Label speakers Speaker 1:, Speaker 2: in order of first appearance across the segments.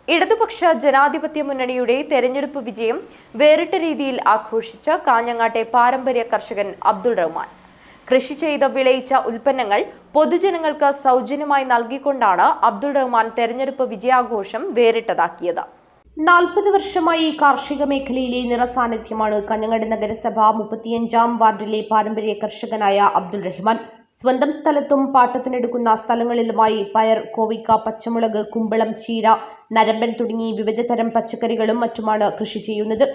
Speaker 1: ഇടതുപക്ഷ ജനാധിപത്യ മുന്നണിയുടെ തെരഞ്ഞെടുപ്പ് വിജയം വേറിട്ട രീതിയിൽ ആഘോഷിച്ച കാഞ്ഞങ്ങാട്ടെ പാരമ്പര്യ കർഷകൻ അബ്ദുൾ റഹ്മാൻ. കൃഷി ചെയ്ത് വിളയിച്ച ഉൽപ്പന്നങ്ങൾ പൊതുജനങ്ങൾക്ക് സൗജന്യമായി നൽകിക്കൊണ്ടാണ് അബ്ദുൾ റഹ്മാൻ തെരഞ്ഞെടുപ്പ് വിജയാഘോഷം വേറിട്ടതാക്കിയത്. 40 വർഷമായി കാർഷിക മേഖലയിലെ നിറസാന്നിധ്യമാണ് കാഞ്ഞങ്ങാട് നഗരസഭ 35-ാം വാർഡിലെ പാരമ്പര്യ കർഷകനായ അബ്ദുൾ റഹ്മാൻ. സ്വന്തം സ്ഥലത്തും പാട്ടത്തിനെടുക്കുന്ന സ്ഥലങ്ങളിലുമായി പയർ, കോവിക്ക, പച്ചമുളക്, കുമ്പളം, ചീര, നരമ്പൻ തുടങ്ങി വിവിധ തരം പച്ചക്കറികളും മറ്റുമാണ് കൃഷി ചെയ്യുന്നത്.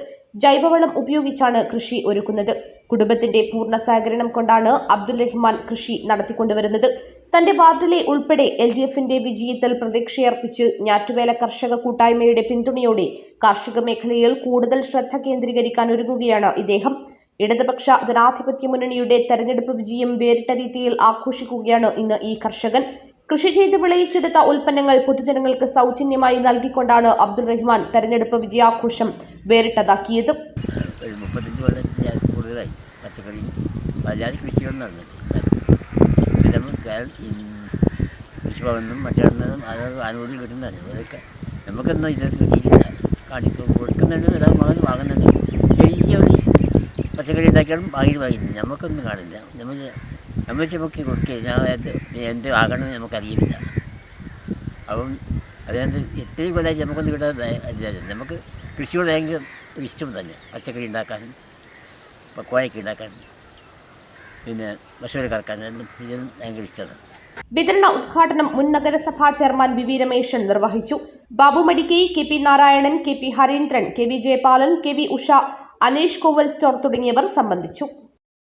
Speaker 1: ജൈവവളം ഉപയോഗിച്ചാണ് കൃഷി ഒരുക്കുന്നത്. കുടുംബത്തിന്റെ പൂർണ്ണ സഹകരണം കൊണ്ടാണ് അബ്ദുൾ റഹ്മാൻ കൃഷി നടത്തിക്കൊണ്ടുവരുന്നത്. തന്റെ വാർഡിലെ ഉൾപ്പെടെ LDFന്റെ വിജയത്തിൽ പ്രതീക്ഷയർപ്പിച്ച് ഞാറ്റുവേല കർഷക കൂട്ടായ്മയുടെ പിന്തുണയോടെ കാർഷിക മേഖലയിൽ കൂടുതൽ ശ്രദ്ധ കേന്ദ്രീകരിക്കാൻ ഒരുങ്ങുകയാണ് ഇദ്ദേഹം. ഇടതുപക്ഷ ജനാധിപത്യ മുന്നണിയുടെ തെരഞ്ഞെടുപ്പ് വിജയം വേറിട്ട രീതിയിൽ ആഘോഷിക്കുകയാണ് ഇന്ന് ഈ കർഷകൻ. കൃഷി ചെയ്ത് വിളയിച്ചെടുത്ത ഉൽപ്പന്നങ്ങൾ പൊതുജനങ്ങൾക്ക് സൗജന്യമായി നൽകിക്കൊണ്ടാണ് അബ്ദുൾ റഹ്മാൻ തെരഞ്ഞെടുപ്പ് വിജയാഘോഷം വേറിട്ടതാക്കിയത്.
Speaker 2: 35 കൊല്ലത്തിന് കൂടുതലായി പച്ചക്കറി കൃഷികൾ നടന്നിട്ട് കൃഷിഭവനും മറ്റേന്നും അത് ആനുകൂല്യം കിട്ടുന്നതാണ്. അതൊക്കെ നമുക്കൊന്നും ഇതൊക്കെ കിട്ടിയിട്ടില്ല. കൊടുക്കുന്നുണ്ട്, ഇടാൻ വാങ്ങുന്നുണ്ട്. ചെറിയ ഒരു പച്ചക്കറി ഉണ്ടാക്കിയാലും വാങ്ങി നമുക്കൊന്നും കാണില്ല. നമ്മൾ നമുക്ക് കൊടുക്കുക എന്ത് ആകണമെന്ന് നമുക്കറിയില്ല. അപ്പം അതുകൊണ്ട് എത്രയും കൊല്ലമായിട്ട് നമുക്കൊന്നും കിട്ടാൻ നമുക്ക് കൃഷിയോട് ഭയങ്കര ഇഷ്ടം തന്നെ. പച്ചക്കറി ഉണ്ടാക്കാനും കോഴയ്ക്ക് ഉണ്ടാക്കാനും പിന്നെ പശുവിനെ കറക്കാനും ഇതിനും ഭയങ്കര ഇഷ്ടമാണ്.
Speaker 1: വിതരണ ഉദ്ഘാടനം മുൻ നഗരസഭാ ചെയർമാൻ വി രമേശൻ നിർവഹിച്ചു. Babu Madikkai, KP Narayanan, KP Harindran, KV Jayapalan, KV Usha, Aneesh Koval store തുടങ്ങിയവർ സംബന്ധിച്ചു.